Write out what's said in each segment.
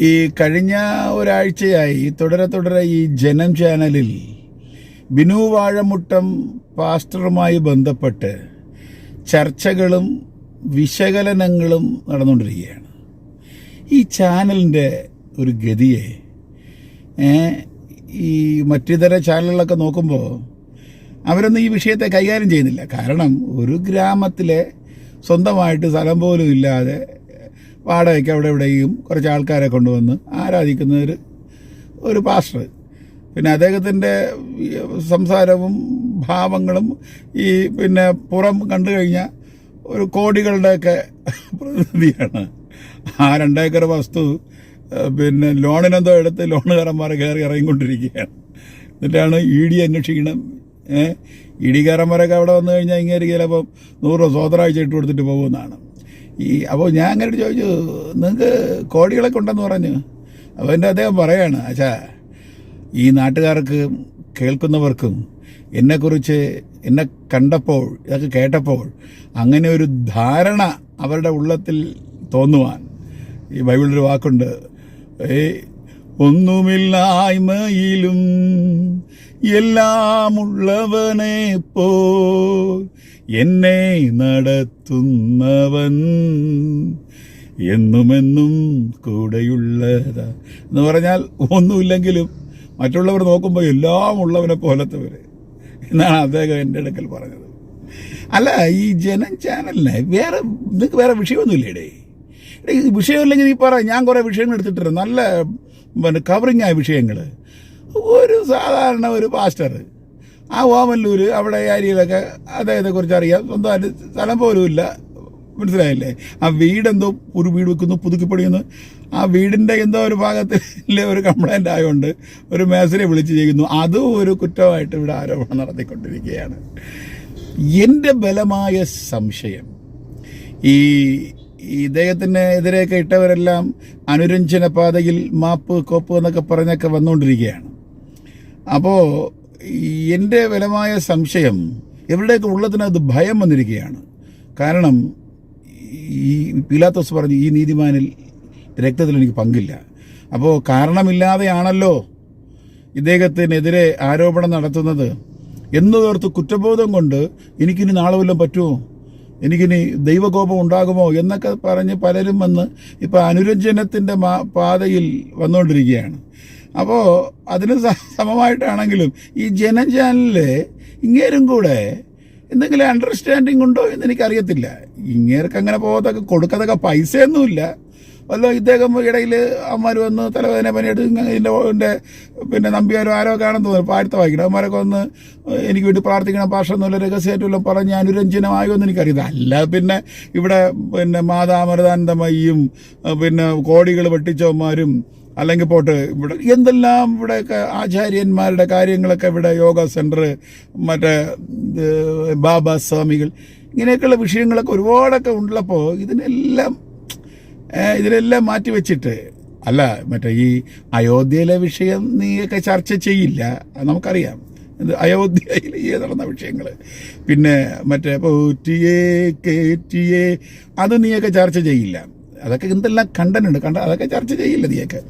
ഈ കഴിഞ്ഞ ഒരാഴ്ചയായി തുടരെ ഈ ജനം ചാനലിൽ ബിനു വാഴമുട്ടം പാസ്റ്ററുമായി ബന്ധപ്പെട്ട് ചർച്ചകളും വിശകലനങ്ങളും നടന്നുകൊണ്ടിരിക്കുകയാണ്. ഈ ചാനലിൻ്റെ ഒരു ഗതിയെ ഈ മറ്റിതര ചാനലുകളൊക്കെ നോക്കുമ്പോൾ അവരൊന്നും ഈ വിഷയത്തെ കൈകാര്യം ചെയ്യുന്നില്ല. കാരണം ഒരു ഗ്രാമത്തിലെ സ്വന്തമായിട്ട് സ്ഥലം പോലും ഇല്ലാതെ വാടകയ്ക്ക് അവിടെ എവിടെയും കുറച്ച് ആൾക്കാരെ കൊണ്ടുവന്ന് ആരാധിക്കുന്ന ഒരു പാസ്റ്റർ, പിന്നെ അദ്ദേഹത്തിൻ്റെ സംസാരവും ഭാവങ്ങളും ഈ പിന്നെ പുറം കണ്ടു കഴിഞ്ഞാൽ ഒരു കോടികളുടെയൊക്കെ പ്രതിനിധിയാണ്. ആ 2 ഏക്കർ വസ്തു പിന്നെ ലോണിനെന്തോ എടുത്ത് ലോണുകാരന്മാർ കയറി ഇറങ്ങിക്കൊണ്ടിരിക്കുകയാണ്. എന്നിട്ടാണ് ED അന്വേഷിക്കണം. ED-കാരന്മാരൊക്കെ അവിടെ വന്നു കഴിഞ്ഞാൽ ഇങ്ങനെ ചിലപ്പോൾ 100 രൂപ സ്വതന്ത്രാഴ്ച ഇട്ട് കൊടുത്തിട്ട് പോകുമെന്നാണ്. അപ്പോൾ ഞാൻ അങ്ങനെ ചോദിച്ചു, നിങ്ങൾക്ക് കോടികളൊക്കെ ഉണ്ടെന്ന് പറഞ്ഞു. അപ്പോൾ എൻ്റെ അദ്ദേഹം പറയാണ്, അച്ഛാ, ഈ നാട്ടുകാർക്ക് കേൾക്കുന്നവർക്കും എന്നെക്കുറിച്ച് എന്നെ കണ്ടപ്പോൾ ഇതൊക്കെ കേട്ടപ്പോൾ അങ്ങനെ ഒരു ധാരണ അവരുടെ ഉള്ളത്തിൽ തോന്നുവാൻ, ഈ ബൈബിളിലൊരു വാക്കുണ്ട്, ഒന്നുമില്ലായ്മയിലും എല്ലാമുള്ളവനെ പോ എന്നെ നടത്തുന്നവൻ എന്നുമെന്നും കൂടെയുള്ളതാ എന്ന് പറഞ്ഞാൽ ഒന്നുമില്ലെങ്കിലും മറ്റുള്ളവർ നോക്കുമ്പോൾ എല്ലാം ഉള്ളവനെ പോലത്തവർ എന്നാണ് അദ്ദേഹം എൻ്റെ അടുക്കൽ പറഞ്ഞത്. അല്ല, ഈ ജനം ചാനലിനെ നിങ്ങൾക്ക് വേറെ വിഷയമൊന്നുമില്ലേടേ? ഈ വിഷയമില്ലെങ്കിൽ നീ പറ. ഞാൻ കുറേ വിഷയങ്ങൾ എടുത്തിട്ടുണ്ട്, നല്ല കവറിങ് ആയ വിഷയങ്ങൾ. ഒരു സാധാരണ ഒരു പാസ്റ്റർ ആ ഓമല്ലൂർ അവിടെ ഏരിയയിലൊക്കെ അദ്ദേഹത്തെക്കുറിച്ച് അറിയാം, സ്വന്തമായിട്ട് സ്ഥലം പോലും ഇല്ല, മനസ്സിലായില്ലേ? ആ വീടെന്തോ ഒരു വീട് വെക്കുന്നു, പുതുക്കി പണിയുന്നു, ആ വീടിൻ്റെ എന്തോ ഒരു ഭാഗത്തിൽ ഒരു കംപ്ലൈൻ്റ് ആയതുകൊണ്ട് ഒരു മേസരെ വിളിച്ച് ചെയ്യുന്നു. അതും ഒരു കുറ്റമായിട്ട് ഇവിടെ ആരോപണം നടത്തിക്കൊണ്ടിരിക്കുകയാണ്. എൻ്റെ ബലമായ സംശയം, ഈ ഇദ്ദേഹത്തിനെതിരെയൊക്കെ ഇട്ടവരെല്ലാം അനുരഞ്ജന പാതയിൽ മാപ്പ് കോപ്പ് എന്നൊക്കെ പറഞ്ഞൊക്കെ വന്നുകൊണ്ടിരിക്കുകയാണ്. അപ്പോൾ എൻ്റെ ബലമായ സംശയം, എവിടെയൊക്കെ ഉള്ളതിനകത്ത് ഭയം വന്നിരിക്കുകയാണ്. കാരണം ഈ പീലാത്തോസ് പറഞ്ഞു, ഈ നീതിമാനിൽ രക്തത്തിൽ എനിക്ക് പങ്കില്ല. അപ്പോൾ കാരണമില്ലാതെയാണല്ലോ ഇദ്ദേഹത്തിനെതിരെ ആരോപണം നടത്തുന്നത് എന്നതോർത്ത് കുറ്റബോധം കൊണ്ട് എനിക്കിനി നാളെ വല്ലതും പറ്റുമോ, എനിക്കിനി ദൈവകോപം ഉണ്ടാകുമോ എന്നൊക്കെ പറഞ്ഞ് പലരും വന്ന് ഇപ്പോൾ അനുരഞ്ജനത്തിൻ്റെ പാതയിൽ വന്നുകൊണ്ടിരിക്കുകയാണ്. അപ്പോൾ അതിന് സമമായിട്ടാണെങ്കിലും ഈ ജനം ചാനലിൽ ഇങ്ങേരും കൂടെ എന്തെങ്കിലും അണ്ടർസ്റ്റാൻഡിങ് ഉണ്ടോ എന്ന് എനിക്കറിയത്തില്ല. ഇങ്ങേർക്ക് അങ്ങനെ പോകത്തൊക്കെ കൊടുക്കത്തൊക്കെ പൈസയൊന്നുമില്ല. വല്ല ഇദ്ദേഹം ഇടയിൽ അമ്മമാർ വന്ന് തലവേദന പനിയെടുത്ത് ഇതിൻ്റെ പിന്നെ നമ്പിയാരോ ആരോ കാണുന്നു തോന്നുന്നു, പാഴ്ത്ത വായിക്കണം, അവന്മാരൊക്കെ വന്ന് എനിക്ക് വേണ്ടി പ്രാർത്ഥിക്കണം, ഭാഷയൊന്നുമില്ല, രഹസ്യമായിട്ടുള്ള പറഞ്ഞ് അനുരഞ്ജനമായോ എന്ന് എനിക്കറിയില്ല. അല്ല പിന്നെ ഇവിടെ പിന്നെ മാതാമൃതാനന്ദമയ്യും പിന്നെ കോടികൾ വെട്ടിച്ചവന്മാരും അല്ലെങ്കിൽ പോട്ട് ഇവിടെ എന്തെല്ലാം ഇവിടെയൊക്കെ ആചാര്യന്മാരുടെ കാര്യങ്ങളൊക്കെ ഇവിടെ യോഗ സെൻറ്റർ, മറ്റേ ബാബാ സ്വാമികൾ, ഇങ്ങനെയൊക്കെയുള്ള വിഷയങ്ങളൊക്കെ ഒരുപാടൊക്കെ ഉള്ളപ്പോൾ ഇതിനെല്ലാം മാറ്റിവെച്ചിട്ട്, അല്ല മറ്റേ ഈ അയോധ്യയിലെ വിഷയം നീയൊക്കെ ചർച്ച ചെയ്യില്ല, നമുക്കറിയാം. അയോധ്യയിൽ ഈ നടന്ന വിഷയങ്ങൾ, പിന്നെ മറ്റേ പോറ്റിയേ കേറ്റിയേ അത് നീയൊക്കെ ചർച്ച ചെയ്യില്ല. അതൊക്കെ എന്തെല്ലാം കണ്ടനുണ്ട്, അതൊക്കെ ചർച്ച ചെയ്യില്ല നീയൊക്കെ.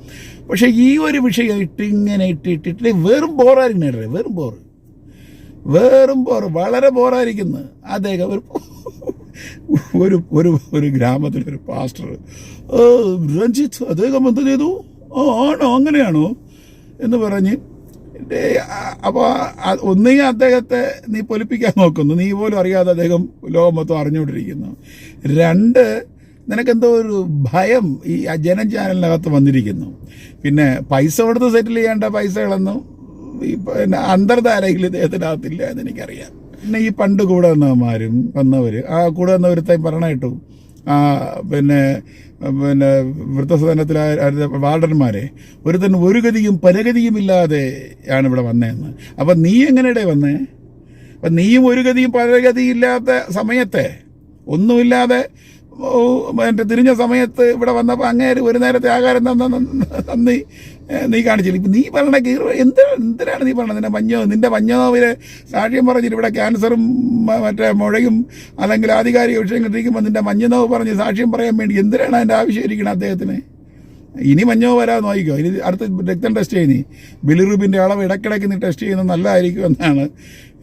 പക്ഷേ ഈ ഒരു വിഷയം ഇങ്ങനെ ഇട്ടിട്ട് വെറും ബോറായിരിക്കണേ, വെറും ബോർ, വളരെ ബോറായിരിക്കുന്നു. അദ്ദേഹം ഒരു ഗ്രാമത്തിലൊരു പാസ്റ്റർ, രഞ്ജിത്ത്, അദ്ദേഹം എന്ത് ചെയ്തു, ആണോ അങ്ങനെയാണോ എന്ന് പറഞ്ഞ്, അപ്പോൾ ഒന്നുകിൽ അദ്ദേഹത്തെ നീ പൊലിപ്പിക്കാൻ നോക്കുന്നു, നീ പോലും അറിയാതെ അദ്ദേഹം ലോകം മൊത്തം അറിഞ്ഞുകൊണ്ടിരിക്കുന്നു. 2, നിനക്കെന്തോ ഒരു ഭയം ഈ ജനം ചാനലിനകത്ത് വന്നിരിക്കുന്നു. പിന്നെ പൈസ കൊടുത്ത് സെറ്റിൽ ചെയ്യേണ്ട പൈസകളൊന്നും പിന്നെ അന്തർധാരയിൽ ഇദ്ദേഹത്തിനകത്തില്ല എന്നെനിക്കറിയാം. പിന്നെ ഈ പണ്ട് കൂടെ വന്നവർ ആ കൂടെ വന്നവരത്തെ പറഞ്ഞ കേട്ടു, പിന്നെ വൃദ്ധസദനത്തിലെ വാർഡന്മാരെ ഒരുത്തൻ ഒരു ഗതിയും പരഗതിയും ഇല്ലാതെയാണ് ഇവിടെ വന്നതെന്ന്. അപ്പം നീ എങ്ങനെയുടെ വന്നേ? അപ്പം നീയും ഒരു ഗതിയും പരഗതിയില്ലാത്ത സമയത്തെ ഒന്നുമില്ലാതെ തിരിഞ്ഞ സമയത്ത് ഇവിടെ വന്നപ്പോൾ അങ്ങേര് ഒരു നേരത്തെ ആഹാരം തന്നി നീ കാണിച്ചില്ല. ഇപ്പം നീ പറഞ്ഞ എന്തിനാണ് നീ പറഞ്ഞത്? നിന്റെ മഞ്ഞനോവിലെ സാക്ഷ്യം പറഞ്ഞിട്ട് ഇവിടെ ക്യാൻസറും മറ്റേ മുഴയും അല്ലെങ്കിൽ ആധികാരിക വിഷയങ്ങൾ ഇരിക്കുമ്പോൾ നിന്റെ മഞ്ഞനോവ് പറഞ്ഞ് സാക്ഷ്യം പറയാൻ വേണ്ടി എന്തിനാണ് അതിൻ്റെ ആവശ്യം ഇരിക്കണം അദ്ദേഹത്തിന്? ഇനി മഞ്ഞോ വരാതെ നോക്കിക്കോ. ഇനി അടുത്ത രക്തം ടെസ്റ്റ് ചെയ്യുന്നീ ബിലിറുബിൻ്റെ അളവ് ഇടയ്ക്കിടയ്ക്ക് നീ ടെസ്റ്റ് ചെയ്യുന്നത് നല്ലതായിരിക്കും എന്നാണ്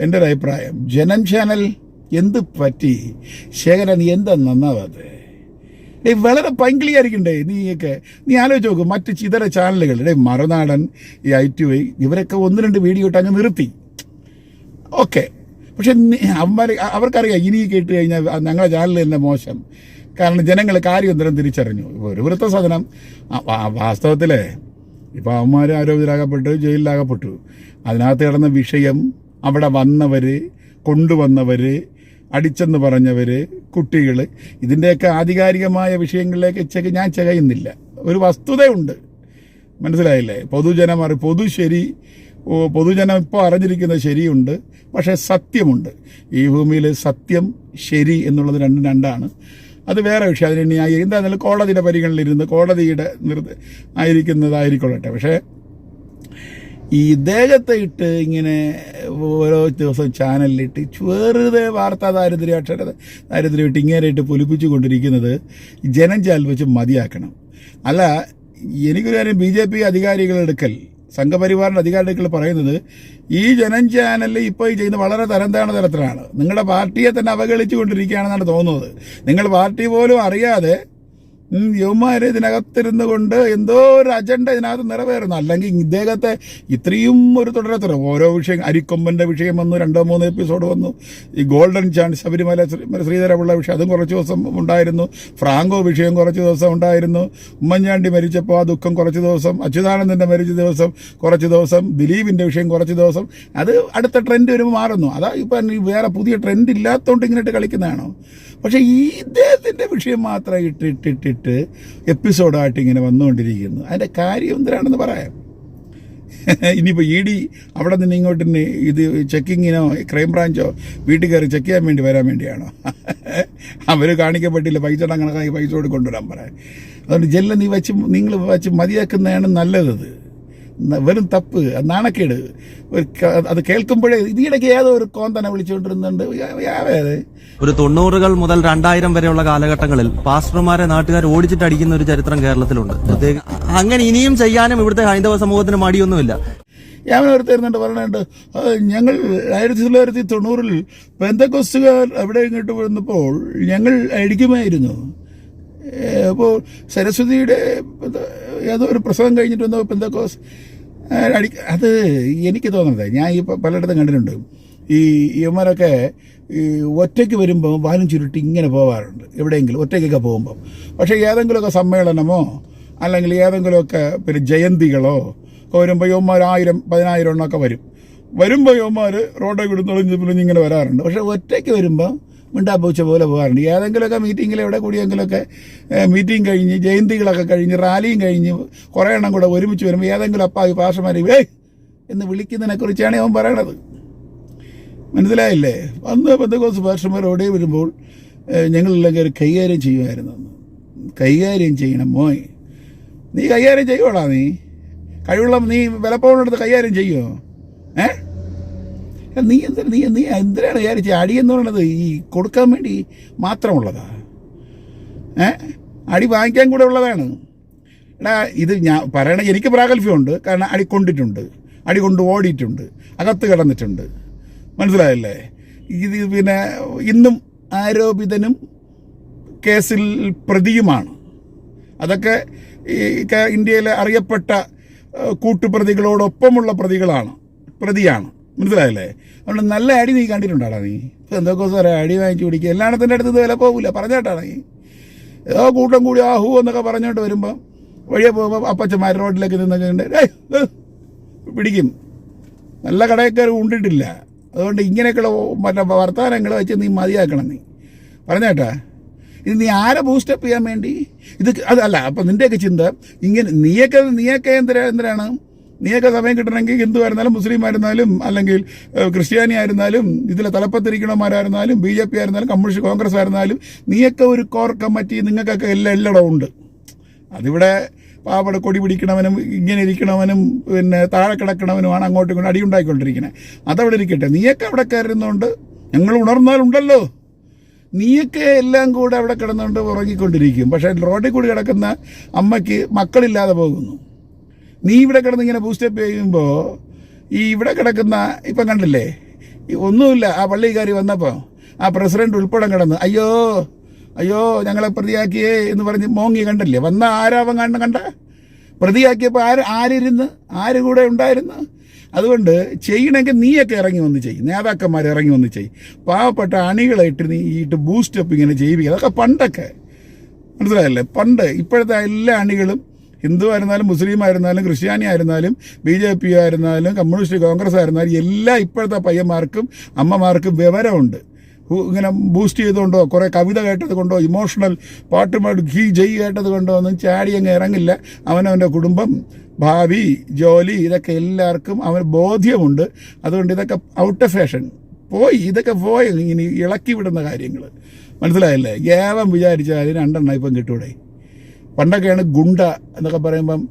എൻ്റെ ഒരു അഭിപ്രായം. ജനം ചാനൽ എന്ത് പറ്റി ശേഖര, നീ എന്താ നന്നാവാതെ? വളരെ പൈങ്കിളിയായിരിക്കണ്ടേ നീ ആലോചിച്ച് നോക്കും. മറ്റ് ചിതര ചാനലുകൾ മറുനാടൻ, ഈ ITV ഇവരൊക്കെ 1-2 വീഡിയോ ഇട്ട് അങ്ങ് നിർത്തി, ഓക്കെ. പക്ഷെ അവർക്കറിയാം ഇനി കേട്ട് കഴിഞ്ഞാൽ ഞങ്ങളുടെ ചാനൽ തന്നെ മോശം. കാരണം ജനങ്ങൾ കാര്യന്തരം തിരിച്ചറിഞ്ഞു. ഒരു വൃത്തസാധനം വാസ്തവത്തിൽ ഇപ്പോൾ അവന്മാർ ആരോപിതരാകപ്പെട്ടു, ജയിലിലാകപ്പെട്ടു. അതിനകത്ത് കിടന്ന വിഷയം അവിടെ വന്നവർ, കൊണ്ടുവന്നവർ, അടിച്ചെന്ന് പറഞ്ഞവർ, കുട്ടികൾ, ഇതിൻ്റെയൊക്കെ ആധികാരികമായ വിഷയങ്ങളിലേക്ക് ഞാൻ ചെയ്യുന്നില്ല. ഒരു വസ്തുതയുണ്ട്, മനസ്സിലായില്ലേ? പൊതുജനം ഇപ്പോൾ അറിഞ്ഞിരിക്കുന്ന ശരിയുണ്ട്, പക്ഷേ സത്യമുണ്ട്. ഈ ഭൂമിയിൽ സത്യം ശരി എന്നുള്ളത് രണ്ടാണ്. അത് വേറെ വിഷയം. അതിന് എന്തായാലും കോടതിയുടെ പരിഗണനയിലിരുന്ന് കോടതിയുടെ ആയിരിക്കുന്നതായിരിക്കൊള്ളട്ടെ. പക്ഷേ ഈ ഇദ്ദേഹത്തെ ഇട്ട് ഇങ്ങനെ ഓരോ ദിവസം ചാനലിലിട്ട് വെറുതെ വാർത്താ ദാരിദ്ര്യം ഇട്ട് ഇങ്ങനെയിട്ട് പൊലിപ്പിച്ചു കൊണ്ടിരിക്കുന്നത് ജനം ചാനൽ വെച്ച് മതിയാക്കണം. അല്ല, എനിക്കൊരു കാര്യം, BJP അധികാരികളെടുക്കൽ, സംഘപരിവാറിൻ്റെ അധികാരികൾ പറയുന്നത് ഈ ജനം ചാനൽ ഇപ്പോൾ ഈ ചെയ്യുന്ന വളരെ തരത്തിലാണ്. നിങ്ങളുടെ പാർട്ടിയെ തന്നെ അവഗണിച്ചു കൊണ്ടിരിക്കുകയാണെന്നാണ് തോന്നുന്നത്. നിങ്ങൾ പാർട്ടി പോലും അറിയാതെ യുവമാർ ഇതിനകത്തിരുന്നു കൊണ്ട് എന്തോ ഒരു അജണ്ട ഇതിനകത്ത് നിറവേറുന്നു. അല്ലെങ്കിൽ ഇദ്ദേഹത്തെ ഇത്രയും ഒരു തുടരത്തുറ ഓരോ വിഷയം, അരിക്കൊമ്പൻ്റെ വിഷയം വന്നു, 2-3 എപ്പിസോഡ് വന്നു. ഈ ഗോൾഡൻ ചാൻസ് ശബരിമല ശ്രീധരമുള്ള വിഷയം അതും കുറച്ച് ദിവസം ഉണ്ടായിരുന്നു. ഫ്രാങ്കോ വിഷയം കുറച്ച് ദിവസം ഉണ്ടായിരുന്നു. ഉമ്മൻചാണ്ടി മരിച്ചപ്പോൾ ആ ദുഃഖം കുറച്ച് ദിവസം, അച്യുതാനന്ദൻ്റെ മരിച്ച ദിവസം കുറച്ച് ദിവസം, ദിലീപിൻ്റെ വിഷയം കുറച്ച് ദിവസം. അത് അടുത്ത ട്രെൻഡ് വരുമ്പോൾ മാറുന്നു. അതാ ഇപ്പം വേറെ പുതിയ ട്രെൻഡ് ഇല്ലാത്തതുകൊണ്ട് ഇങ്ങനെയിട്ട് കളിക്കുന്നതാണോ? പക്ഷേ ഈ ഇദ്ദേഹത്തിൻ്റെ വിഷയം മാത്രം ഇട്ടിട്ട് എപ്പിസോഡായിട്ട് ഇങ്ങനെ വന്നുകൊണ്ടിരിക്കുന്നു. അതിൻ്റെ കാര്യം എന്തിനാണെന്ന് പറയാം. ഇനിയിപ്പോൾ ED അവിടെ നിന്ന് ഇങ്ങോട്ട് ഇത് ചെക്കിങ്ങിനോ ക്രൈംബ്രാഞ്ചോ വീട്ടിൽ കയറി ചെക്ക് ചെയ്യാൻ വരാൻ വേണ്ടിയാണോ? അവർ കാണിക്കപ്പെട്ടില്ല, പൈസ കണക്കാക്കി പൈസ കൂടി കൊണ്ടുവരാൻ പറയാം. അതുകൊണ്ട് നിങ്ങൾ വെച്ച് മതിയാക്കുന്നതാണ് നല്ലത്. വെറും തപ്പ്, നാണക്കേട്. അത് കേൾക്കുമ്പോഴേ ഇതിടയ്ക്ക് ഏതോ ഒരു കോന്തനെ വിളിച്ചുകൊണ്ടിരുന്നുണ്ട്. ഒരു 90s മുതൽ 2000 വരെയുള്ള കാലഘട്ടങ്ങളിൽ പാസ്റ്റർമാരെ നാട്ടുകാർ ഓടിച്ചിട്ടടിക്കുന്ന ഒരു ചരിത്രം കേരളത്തിലുണ്ട്. അങ്ങനെ ഇനിയും ചെയ്യാനും ഇവിടുത്തെ ഹൈന്ദവ സമൂഹത്തിന് മടിയൊന്നുമില്ല. ഞാൻ ഓർത്തിരുന്നുണ്ട്, പറയുന്നുണ്ട് ഞങ്ങൾ 1990 പെന്തക്കോസ്റ്റുകാർ അവിടെ ഇങ്ങോട്ട് വന്നപ്പോൾ ഞങ്ങൾ അടിക്കുമായിരുന്നു. അപ്പോൾ സരസ്വതിയുടെ ഏതോ ഒരു പ്രസവം കഴിഞ്ഞിട്ട് വന്നപ്പോൾ പെന്തക്കോസ് അത് എനിക്ക് തോന്നുന്നത്, ഞാൻ ഈ പലയിടത്തും കണ്ടിട്ടുണ്ട്. ഈ യുവമാരൊക്കെ ഈ ഒറ്റയ്ക്ക് വരുമ്പോൾ വാലും ചുരുട്ടി ഇങ്ങനെ പോകാറുണ്ട്, എവിടെയെങ്കിലും ഒറ്റയ്ക്കൊക്കെ പോകുമ്പം. പക്ഷേ ഏതെങ്കിലുമൊക്കെ സമ്മേളനമോ അല്ലെങ്കിൽ ഏതെങ്കിലുമൊക്കെ പിന്നെ ജയന്തികളോ വരുമ്പോൾ യുവമാർ 1000-10,000 എണ്ണമൊക്കെ വരുമ്പോൾ യുവമാർ റോഡെ വിടുന്നൊളിഞ്ഞ് ഇങ്ങനെ വരാറുണ്ട്. പക്ഷേ ഒറ്റയ്ക്ക് വരുമ്പോൾ മിണ്ടാപ്പൂച്ച പോലെ പോകാറുണ്ട്. ഏതെങ്കിലുമൊക്കെ മീറ്റിങ്ങിൽ എവിടെ കൂടിയെങ്കിലുമൊക്കെ മീറ്റിംഗ് കഴിഞ്ഞ് ജയന്തികളൊക്കെ കഴിഞ്ഞ് റാലിയും കഴിഞ്ഞ് കുറേ എണ്ണം കൂടെ ഒരുമിച്ച് വരുമ്പോൾ ഏതെങ്കിലും അപ്പായി പാഷമാരെ എന്ന് വിളിക്കുന്നതിനെക്കുറിച്ചാണ് അവൻ പറയണത്. മനസ്സിലായില്ലേ? അന്ന് പെന്തക്കോസ്ത് പാസ്റ്റർമാർ എവിടെ വരുമ്പോൾ ഞങ്ങളെല്ലാം കയറി കൈകാര്യം ചെയ്യുമായിരുന്നു. കൈകാര്യം ചെയ്യണം മോയ്, നീ കൈകാര്യം ചെയ്യുവാടാ? നീ കഴിവുള്ള നീ വിലപ്പോണെടുത്ത് കൈകാര്യം ചെയ്യുമോ? നീ എന്തിനാണ് വിചാരിച്ചത്? അടിയെന്ന് പറയുന്നത് ഈ കൊടുക്കാൻ വേണ്ടി മാത്രമുള്ളതാ? അടി വാങ്ങിക്കാൻ കൂടെ ഉള്ളതാണ്. എടാ, ഇത് ഞാൻ പറയണ എനിക്ക് പ്രാഗൽഭ്യമുണ്ട്. കാരണം അടി കൊണ്ടിട്ടുണ്ട്, അടി കൊണ്ട് ഓടിയിട്ടുണ്ട്, അകത്ത് കിടന്നിട്ടുണ്ട്. മനസ്സിലായല്ലേ? ഇത് പിന്നെ ഇന്നും ആരോപിതനും കേസിൽ പ്രതിയുമാണ്. അതൊക്കെ ഈ ഇന്ത്യയിലെ അറിയപ്പെട്ട കൂട്ടുപ്രതികളോടൊപ്പമുള്ള പ്രതിയാണ്. മനസ്സിലായല്ലേ? അതുകൊണ്ട് നല്ല അടി നീ കണ്ടിട്ടുണ്ടാടാ? നീ ഇപ്പോൾ എന്തൊക്കെ സാറേ അടി വാങ്ങിച്ച് പിടിക്കുക, എല്ലായിടത്തിൻ്റെ അടുത്ത് വില പോകില്ല പറഞ്ഞേട്ടാണ്. നീ ഏതോ കൂട്ടം കൂടി ആഹു എന്നൊക്കെ പറഞ്ഞോട്ട് വരുമ്പോൾ വഴിയെ പോകുമ്പോൾ അപ്പച്ചന്മാർ റോഡിലേക്ക് നിന്നൊക്കെ പിടിക്കും. നല്ല കടയക്കാർ ഉണ്ടിട്ടില്ല. അതുകൊണ്ട് ഇങ്ങനെയൊക്കെയുള്ള മറ്റേ വർത്തമാനങ്ങൾ വെച്ച് നീ മതിയാക്കണം. നീ പറഞ്ഞേട്ടാ, ഇത് നീ ആരെ ബൂസ്റ്റപ്പ് ചെയ്യാൻ വേണ്ടി ഇത് അതല്ല. അപ്പം നിൻ്റെയൊക്കെ ചിന്ത ഇങ്ങനെ നീയൊക്കെ എന്തിനാണ്? നീയൊക്കെ സമയം കിട്ടണമെങ്കിൽ ഹിന്ദു ആയിരുന്നാലും മുസ്ലിം ആയിരുന്നാലും അല്ലെങ്കിൽ ക്രിസ്ത്യാനി ആയിരുന്നാലും ഇതിലെ തലപ്പത്തിരിക്കണമാരായിരുന്നാലും BJP ആയിരുന്നാലും കമ്മ്യൂണിസ്റ്റ് കോൺഗ്രസ് ആയിരുന്നാലും നീയൊക്കെ ഒരു കോർ കമ്മിറ്റി നിങ്ങൾക്കൊക്കെ എല്ലായിടവും ഉണ്ട്. അതിവിടെ പാവട കൊടി പിടിക്കണവനും ഇങ്ങനെ ഇരിക്കണവനും പിന്നെ താഴെ കിടക്കണവനുമാണ് അങ്ങോട്ടും ഇങ്ങോട്ടും അടിയുണ്ടായിക്കൊണ്ടിരിക്കുന്നത്. അതവിടെ ഇരിക്കട്ടെ. നീയൊക്കെ അവിടെ കയറുന്നതുകൊണ്ട് ഞങ്ങൾ ഉണർന്നാലുണ്ടല്ലോ, നീയൊക്കെ എല്ലാം കൂടെ അവിടെ കിടന്നുകൊണ്ട് ഉറങ്ങിക്കൊണ്ടിരിക്കും. പക്ഷേ റോഡിൽ കൂടി കിടക്കുന്ന അമ്മയ്ക്ക് മക്കളില്ലാതെ പോകുന്നു. നീ ഇവിടെ കിടന്ന് ഇങ്ങനെ ബൂസ്റ്റപ്പ് ചെയ്യുമ്പോൾ ഈ ഇവിടെ കിടക്കുന്ന ഇപ്പം കണ്ടില്ലേ, ഒന്നുമില്ല, ആ പള്ളിക്കാരി വന്നപ്പോൾ ആ പ്രസിഡന്റ് ഉൾപ്പെടെ കിടന്ന് അയ്യോ അയ്യോ ഞങ്ങളെ പ്രതിയാക്കിയേ എന്ന് പറഞ്ഞ് മോങ്ങി കണ്ടില്ലേ. വന്ന ആരാവൻ കണ്ട പ്രതിയാക്കിയപ്പോൾ ആരിരുന്ന് ആര് കൂടെ ഉണ്ടായിരുന്നു. അതുകൊണ്ട് ചെയ്യണമെങ്കിൽ നീയൊക്കെ ഇറങ്ങി വന്ന് ചെയ്യും, നേതാക്കന്മാർ ഇറങ്ങി വന്ന് ചെയ്യും. പാവപ്പെട്ട അണികളായിട്ട് നീ ഇട്ട് ബൂസ്റ്റപ്പ് ഇങ്ങനെ ചെയ്യിപ്പിക്കുക. അതൊക്കെ പണ്ടൊക്കെ മനസ്സിലായല്ലേ, പണ്ട്. ഇപ്പോഴത്തെ എല്ലാ അണികളും ഹിന്ദു ആയിരുന്നാലും മുസ്ലിം ആയിരുന്നാലും ക്രിസ്ത്യാനി ആയിരുന്നാലും BJP ആയിരുന്നാലും കമ്മ്യൂണിസ്റ്റ് കോൺഗ്രസ് ആയിരുന്നാലും എല്ലാ ഇപ്പോഴത്തെ പയ്യന്മാർക്കും അമ്മമാർക്കും വിവരമുണ്ട്. ഇങ്ങനെ ബൂസ്റ്റ് ചെയ്തുകൊണ്ടോ കുറേ കവിത കേട്ടത് കൊണ്ടോ ഇമോഷണൽ പാട്ടുപാട് ഘീ ജയ് കേട്ടത് കൊണ്ടോ ഒന്നും ചാടി അങ്ങ് ഇറങ്ങില്ല. അവനവൻ്റെ കുടുംബം, ഭാവി, ജോലി, ഇതൊക്കെ എല്ലാവർക്കും അവന് ബോധ്യമുണ്ട്. അതുകൊണ്ട് ഇതൊക്കെ ഔട്ട് ഓഫ് ഫാഷൻ ഇതൊക്കെ പോയി ഇനി ഇളക്കി വിടുന്ന കാര്യങ്ങൾ മനസ്സിലായല്ലേ. ഏവം വിചാരിച്ചാലും 2 എണ്ണം ഇപ്പം കിട്ടൂടെ. പണ്ടൊക്കെയാണ് ഗുണ്ട എന്നൊക്കെ പറയുമ്പം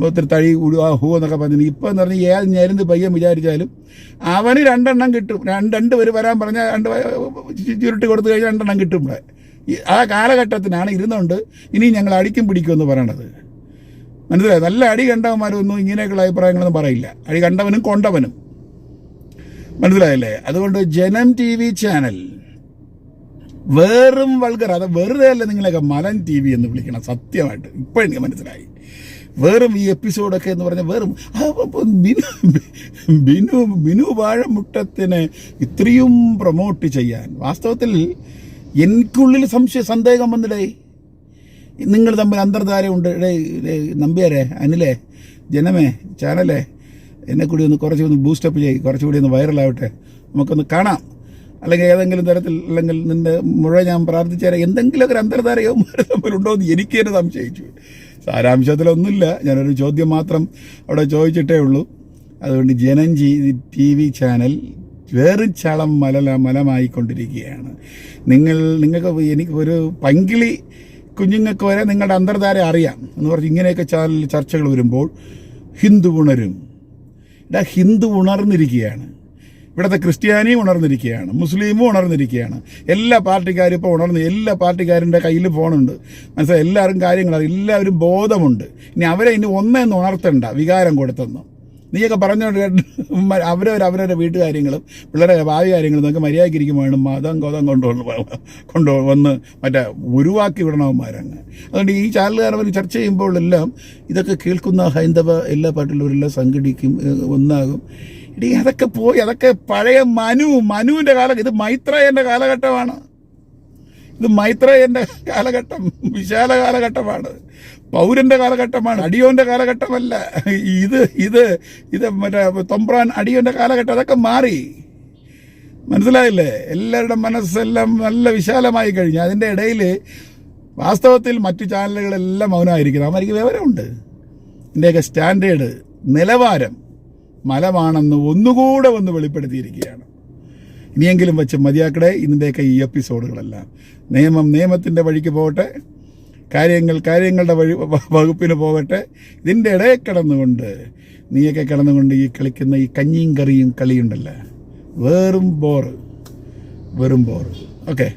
ഒത്തിരി തഴി ഹൂ എന്നൊക്കെ പറഞ്ഞു. ഇപ്പം എന്ന് പറഞ്ഞാൽ ഏത് ഞെരുന്ന് പയ്യൻ വിചാരിച്ചാലും അവന് 2 എണ്ണം കിട്ടും. 2 പേര് വരാൻ പറഞ്ഞാൽ 2 ചുരുട്ടി കൊടുത്തു കഴിഞ്ഞാൽ 2 എണ്ണം കിട്ടും. ആ കാലഘട്ടത്തിനാണ് ഇരുന്നുകൊണ്ട് ഇനി ഞങ്ങൾ അടിക്കും പിടിക്കുമെന്ന് പറയണത്. മനസ്സിലായി. നല്ല അടി കണ്ടവന്മാരൊന്നും ഇങ്ങനെയൊക്കെയുള്ള അഭിപ്രായങ്ങളൊന്നും പറയില്ല. അടി കണ്ടവനും കൊണ്ടവനും. മനസ്സിലായല്ലേ. അതുകൊണ്ട് ജനം TV ചാനൽ വെറും വൾഗർ, അത് വെറുതെ അല്ല നിങ്ങളൊക്കെ മലൻ TV എന്ന് വിളിക്കണം. സത്യമായിട്ട് ഇപ്പം എനിക്ക് മനസ്സിലായി. വെറും ഈ എപ്പിസോഡൊക്കെ എന്ന് പറഞ്ഞാൽ വെറും ബിനു വാഴമുട്ടത്തിനെ ഇത്രയും പ്രൊമോട്ട് ചെയ്യാൻ വാസ്തവത്തിൽ എനിക്കുള്ളിൽ സന്ദേഹം വന്നിടേ. നിങ്ങൾ തമ്മിൽ അന്തർധാരയുണ്ട്. നമ്പ്യാരെ, അനിലേ, ജനമേ, ചാനലേ, എന്നെ കൂടി ഒന്ന് കുറച്ചൊന്ന് ബൂസ്റ്റപ്പ് ചെയ്യും, കുറച്ചുകൂടി ഒന്ന് വൈറലാവട്ടെ, നമുക്കൊന്ന് കാണാം. അല്ലെങ്കിൽ ഏതെങ്കിലും തരത്തിൽ അല്ലെങ്കിൽ നിന്റെ മുഴുവൻ ഞാൻ പ്രാർത്ഥിച്ചാൽ എന്തെങ്കിലുമൊക്കെ ഒരു അന്തർധാരയോ തമ്മിലുണ്ടോ എന്ന് എനിക്ക് തന്നെ സംശയിച്ചു. സാരാംശത്തിലൊന്നുമില്ല, ഞാനൊരു ചോദ്യം മാത്രം അവിടെ ചോദിച്ചിട്ടേ ഉള്ളൂ. അതുകൊണ്ട് ജനം TV ചാനൽ വേറും ചളം മലമായിക്കൊണ്ടിരിക്കുകയാണ്. നിങ്ങൾക്ക് എനിക്ക് ഒരു പങ്കിളി കുഞ്ഞുങ്ങൾക്ക് വരെ നിങ്ങളുടെ അന്തർധാര അറിയാം എന്ന് പറഞ്ഞ് ഇങ്ങനെയൊക്കെ ചാനലിൽ ചർച്ചകൾ വരുമ്പോൾ ഹിന്ദു ഉണരും. ഹിന്ദു ഉണർന്നിരിക്കുകയാണ്. ഇവിടുത്തെ ക്രിസ്ത്യാനിയും ഉണർന്നിരിക്കുകയാണ്, മുസ്ലിമും ഉണർന്നിരിക്കുകയാണ്. എല്ലാ പാർട്ടിക്കാരും ഇപ്പോൾ ഉണർന്ന്, എല്ലാ പാർട്ടിക്കാരുടെ കയ്യിൽ ഫോണുണ്ട്. മനസ്സിലായി. എല്ലാവരും കാര്യങ്ങൾ, എല്ലാവരും ബോധമുണ്ട്. ഇനി അവരെ ഇനി ഒന്നേന്ന് ഉണർത്തണ്ട വികാരം കൊടുത്തെന്ന്. നീയൊക്കെ പറഞ്ഞുകൊണ്ട് അവരവരുടെ വീട്ടുകാര്യങ്ങളും പിള്ളേരുടെ ഭാവി കാര്യങ്ങളും നമുക്ക് മര്യാദയ്ക്കിരിക്കുമ്പോഴാണ് മതം കൊണ്ടുവന്ന് മറ്റേ ഉരുവാക്കി വിടണവന്മാരങ്ങ്. അതുകൊണ്ട് ഈ ചാനലുകാരവർ ചർച്ച ചെയ്യുമ്പോഴെല്ലാം ഇതൊക്കെ കേൾക്കുന്ന ഹൈന്ദവ എല്ലാ പാർട്ടിയിലുള്ളവരെല്ലാം സംഘടിക്കും, ഒന്നാകും. ഇടീ അതൊക്കെ പോയി, അതൊക്കെ പഴയ മനുവിൻ്റെ കാലം. ഇത് മൈത്രേയൻ്റെ കാലഘട്ടമാണ്. ഇത് മൈത്രേയൻ്റെ കാലഘട്ടം, വിശാല കാലഘട്ടമാണ്, പൗരൻ്റെ കാലഘട്ടമാണ്, അടിയോൻ്റെ കാലഘട്ടമല്ല. ഇത് മറ്റേ തൊമ്പ്രാൻ അടിയോൻ്റെ കാലഘട്ടം. അതൊക്കെ മാറി. മനസ്സിലായില്ലേ. എല്ലാവരുടെ മനസ്സെല്ലാം നല്ല വിശാലമായി കഴിഞ്ഞു. അതിൻ്റെ ഇടയിൽ വാസ്തവത്തിൽ മറ്റു ചാനലുകളെല്ലാം മൗനമായിരിക്കുന്നത്. അവർക്ക് വിവരമുണ്ട്. ഇതിൻ്റെയൊക്കെ സ്റ്റാൻഡേർഡ് നിലവാരം മലമാണെന്ന് ഒന്നുകൂടെ ഒന്ന് വെളിപ്പെടുത്തിയിരിക്കുകയാണ്. ഇനിയെങ്കിലും വെച്ച് മതിയാക്കടെ ഇതിൻ്റെയൊക്കെ ഈ എപ്പിസോഡുകളെല്ലാം. നിയമത്തിൻ്റെ വഴിക്ക് പോകട്ടെ, കാര്യങ്ങളുടെ വകുപ്പിന് പോകട്ടെ. ഇതിൻ്റെ ഇടയിൽ നീയൊക്കെ കിടന്നുകൊണ്ട് ഈ കളിക്കുന്ന ഈ കഞ്ഞിയും കറിയും കളിയുണ്ടല്ലോ, വെറും ബോറ്. ഓക്കെ.